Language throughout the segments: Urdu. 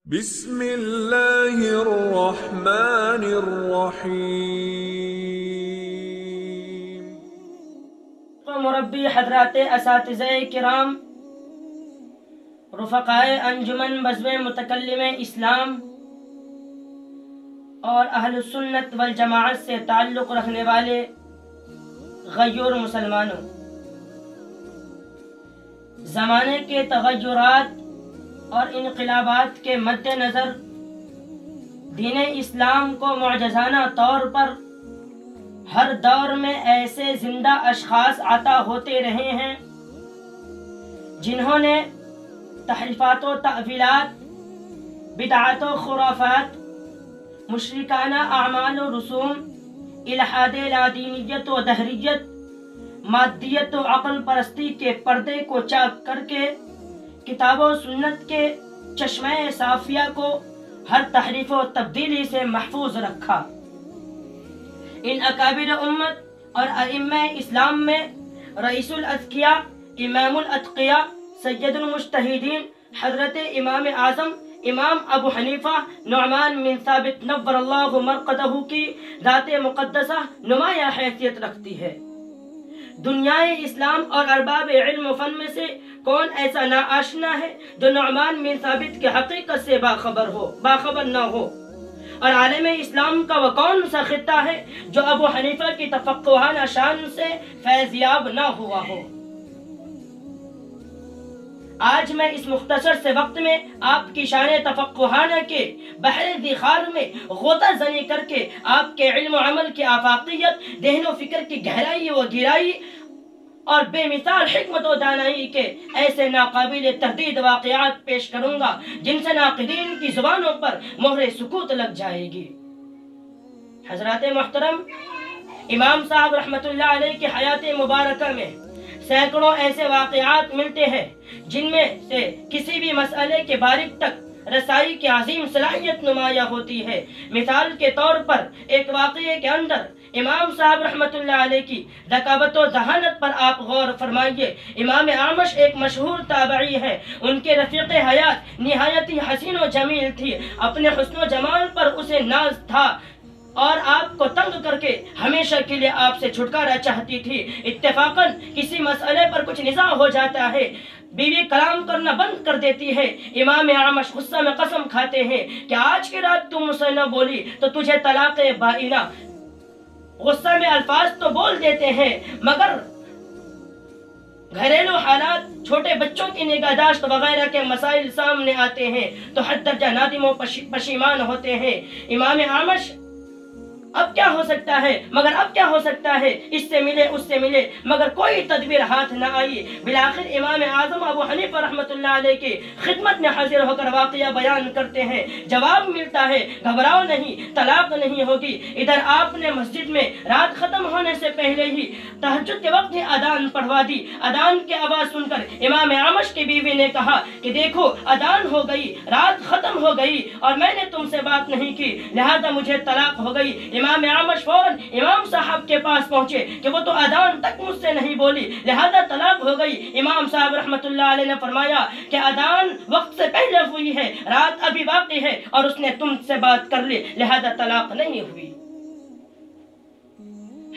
بسم اللہ الرحمن الرحیم۔ مربی حضرات اساتذہ کرام، رفقائے انجمن بزم متکلم اسلام اور اہل سنت والجماعت سے تعلق رکھنے والے غیور مسلمانوں، زمانے کے تغیرات اور انقلابات کے مد نظر دین اسلام کو معجزانہ طور پر ہر دور میں ایسے زندہ اشخاص عطا ہوتے رہے ہیں جنہوں نے تحریفات و تعویلات، بدعات و خرافات، مشرکانہ اعمال و رسوم، الحاد لادینیت و دہریت، مادیت و عقل پرستی کے پردے کو چاک کر کے کتاب و سنت کے چشمہ صافیہ کو ہر تحریف و تبدیلی سے محفوظ رکھا۔ ان اکابر امت اور ائمہ اسلام میں رئیس الاذکیاء، امام الاتقیاء، سید المجتہدین حضرت امام اعظم امام ابو حنیفہ نعمان بن ثابت نور اللہ مرقدہ کی ذات مقدسہ نمایاں حیثیت رکھتی ہے۔ دنیائے اسلام اور ارباب علم و فن میں سے کون ایسا ناآشنا ہے جو نعمان بن ثابت کی حقیقت سے باخبر نہ ہو، اور عالم اسلام کا وہ کون سا خطہ ہے جو ابو حنیفہ کی تفقہانہ شان سے فیضیاب نہ ہوا ہو۔ آج میں اس مختصر سے وقت میں آپ کی شان تفقہانہ کے بحر ذخار میں غوطہ زنی کر کے آپ کے علم و عمل کی آفاقیت، ذہن و فکر کی گہرائی و گہرائی اور بے مثال حکمت و دانائی کے ایسے ناقابل تردید واقعات پیش کروں گا جن سے ناقدین کی زبانوں پر مہر سکوت لگ جائے گی۔ حضرات محترم، امام صاحب رحمۃ اللہ علیہ کی حیات مبارکہ میں سینکڑوں ایسے واقعات ملتے ہیں جن میں سے کسی بھی مسئلے کے باریک تک رسائی کی عظیم صلاحیت نمایاں ہوتی ہے۔ مثال کے طور پر ایک واقعے کے اندر امام صاحب رحمۃ اللہ علیہ کی ذکاوت و ذہانت پر آپ غور فرمائیے۔ امام اعمش ایک مشہور تابعی ہے، ان کے رفیق حیات نہایت ہی حسین و جمیل تھی، اپنے حسن و جمال پر اسے ناز تھا اور آپ کو تنگ کر کے ہمیشہ کے لیے آپ سے چھٹکارا چاہتی تھی۔ اتفاقاً کسی مسئلے پر کچھ نزاع ہو جاتا ہے، بیوی کلام کرنا بند کر دیتی ہے، امام اعمش غصہ میں قسم کھاتے ہیں کہ آج کی رات تم مجھ سے نہ بولی تو تجھے طلاق بائنہ۔ غصہ میں الفاظ تو بول دیتے ہیں مگر گھریلو حالات، چھوٹے بچوں کی نگہداشت وغیرہ کے مسائل سامنے آتے ہیں تو حد درجہ نادم و پشیمان ہوتے ہیں۔ امام اعمش اب کیا ہو سکتا ہے اس سے ملے اس سے ملے مگر کوئی تدبیر ہاتھ نہ آئی۔ بالآخر امام اعظم ابو حنیفہ رحمۃ اللہ علیہ کی خدمت میں حاضر ہو کر واقعہ بیان کرتے ہیں۔ جواب ملتا ہے گھبراؤ نہیں، طلاق نہیں ہوگی۔ ادھر آپ نے مسجد میں رات ختم ہونے سے پہلے ہی تہجد کے وقت ہی اذان پڑھوا دی۔ اذان کی آواز سن کر امام اعمش کی بیوی نے کہا کہ دیکھو اذان ہو گئی، رات ختم ہو گئی اور میں نے تم سے بات نہیں کی، لہذا مجھے طلاق ہو گئی۔ امام اعمش فوراً امام صاحب کے پاس پہنچے کہ وہ تو اذان تک مجھ سے نہیں بولی، لہذا طلاق ہو گئی۔ امام صاحب رحمۃ اللہ علیہ نے فرمایا کہ اذان وقت سے پہلے ہوئی ہے، رات ابھی باقی ہے اور اس نے تم سے بات کر لی، لہذا طلاق نہیں ہوئی۔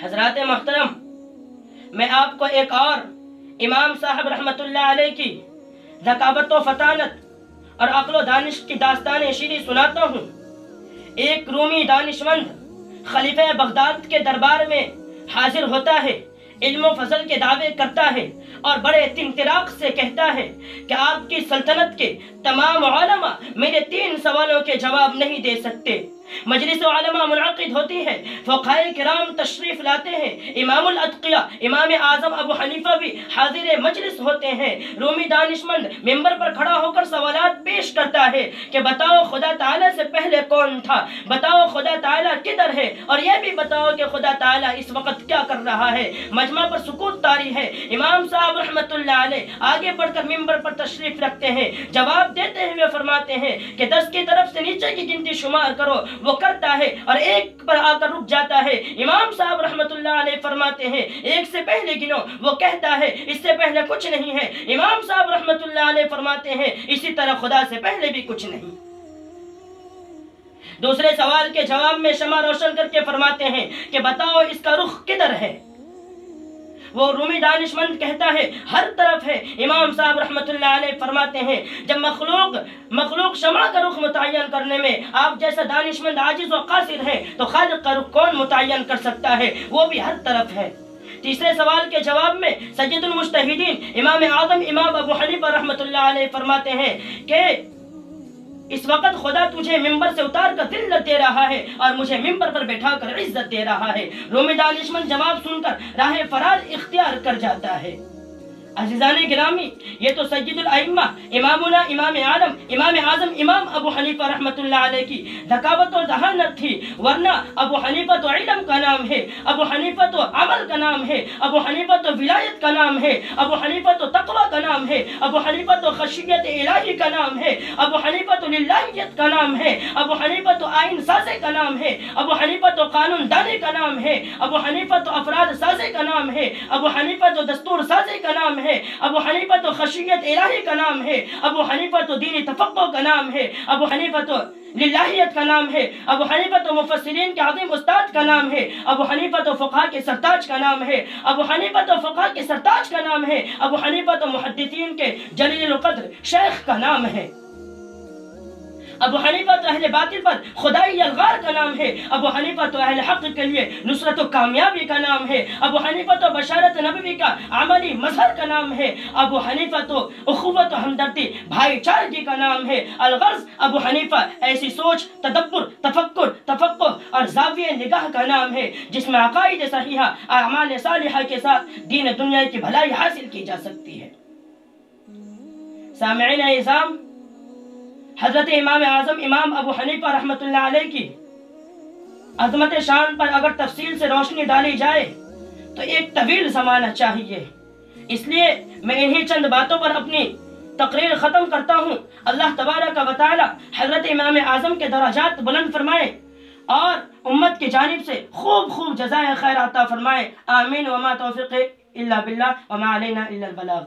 حضرات محترم، میں آپ کو ایک اور امام صاحب رحمۃ اللہ علیہ کی ذکاوت و فطانت اور عقل و دانش کی داستان شیریں سناتا ہوں۔ ایک رومی دانشمند خلیفہ بغداد کے دربار میں حاضر ہوتا ہے، علم و فضل کے دعوے کرتا ہے اور بڑے تنطراق سے کہتا ہے کہ آپ کی سلطنت کے تمام علماء میرے 3 سوالوں کے جواب نہیں دے سکتے۔ مجلس علماء منعقد ہوتی ہے، فقہاء کرام تشریف لاتے ہیں، امام الاتقیاء امام اعظم ابو حنیفہ بھی حاضر مجلس ہوتے ہیں۔ رومی دانشمند ممبر پر کھڑا ہو کر سوالات پیش کرتا ہے کہ بتاؤ خدا تعالیٰ سے پہلے کون تھا، بتاؤ خدا تعالیٰ کدھر ہے، اور یہ بھی بتاؤ کہ خدا تعالیٰ اس وقت کیا کر رہا ہے۔ مجمع پر سکوت طاری ہے۔ امام صاحب رحمۃ اللہ علیہ آگے بڑھ کر ممبر پر تشریف رکھتے ہیں، جواب دیتے ہوئے فرماتے ہیں کہ 10 کی طرف سے نیچے کی گنتی شمار کرو۔ وہ کرتا ہے اور 1 پر آ کر رک جاتا ہے۔ امام صاحب رحمۃ اللہ علیہ فرماتے ہیں 1 سے پہلے گنو۔ وہ کہتا ہے اس سے پہلے کچھ نہیں ہے۔ امام صاحب رحمۃ اللہ علیہ فرماتے ہیں اسی طرح خدا سے پہلے بھی کچھ نہیں۔ دوسرے سوال کے جواب میں شمع روشن کر کے فرماتے ہیں کہ بتاؤ اس کا رخ کدھر ہے؟ وہ رومی دانشمند کہتا ہے ہر طرف ہے۔ امام صاحب رحمۃ اللہ علیہ فرماتے ہیں جب مخلوق شمع کا رخ متعین کرنے میں آپ جیسا دانشمند عاجز و قاصر ہے تو خالق کا رخ کون متعین کر سکتا ہے؟ وہ بھی ہر طرف ہے۔ تیسرے سوال کے جواب میں سید المجتہدین امام اعظم امام ابو حنیفہ رحمۃ اللہ علیہ فرماتے ہیں کہ اس وقت خدا تجھے ممبر سے اتار کر ذلت دے رہا ہے اور مجھے ممبر پر بٹھا کر عزت دے رہا ہے۔ رومی دانشمند جواب سن کر راہ فرار اختیار کر جاتا ہے۔ عزیزان گرامی، یہ تو سید الائمہ امامنا امام اعظم امام ابو حنیفہ رحمۃ اللہ علیہ کی ذکاوت و ذہانت تھی، ورنہ ابو حنیفہ تو علم کا نام ہے، ابو حنیفہ تو عمل کا نام ہے، ابو حنیفہ تو ولایت کا نام ہے، ابو حنیفہ تو تقوی کا نام ہے، ابو حنیفہ تو خشیت الہی کا نام ہے، ابو حنیفہ تو للہیت کا نام ہے، ابو حنیفہ تو آئین سازے کا نام ہے، ابو حنیفہ تو قانون دانے کا نام ہے، ابو حنیفہ تو افراد سازے کا نام ہے، ابو حنیفہ تو دستور سازے کا نام ہے، ابو حنیفہ تو خشیت الہی کا نام ہے، ابو حنیفہ تو دینی تفقہ کا نام ہے، ابو حنیفہ تو للہیت کا نام ہے، ابو حنیفہ تو مفسرین کے عظیم استاد کا نام ہے، ابو حنیفہ تو فقہاء کے سرتاج کا نام ہے، ابو حنیفہ تو فقہاء کے سرتاج کا نام ہے، ابو حنیفہ تو محدثین کے جلیل القدر شیخ کا نام ہے، ابو حنیفہ تو اہل باطل پر خدائی الغار کا نام ہے، ابو حنیفہ تو اہل حق کے لیے نصرت و کامیابی کا نام ہے، ابو حنیفہ تو بشارت نبوی کا عملی مظہر کا نام ہے، ابو حنیفہ تو اخوت و ہمدردی بھائی چارگی کا نام ہے۔ الغرض ابو حنیفہ ایسی سوچ، تدبر، تفکر، تفقہ اور زاویہ نگاہ کا نام ہے جس میں عقائد صحیحہ، اعمال صالحہ کے ساتھ دین دنیا کی بھلائی حاصل کی جا سکتی ہے۔ سامعین اعظام، حضرت امام اعظم امام ابو حنیفہ رحمۃ اللہ علیہ کی عظمت شان پر اگر تفصیل سے روشنی ڈالی جائے تو ایک طویل زمانہ چاہیے، اس لیے میں انہی چند باتوں پر اپنی تقریر ختم کرتا ہوں۔ اللہ تبارک و تعالی حضرت امام اعظم کے درجات بلند فرمائے اور امت کی جانب سے خوب جزائے خیر عطا فرمائے، آمین۔ وما توفیق الا باللہ وما علینا الا البلاغ۔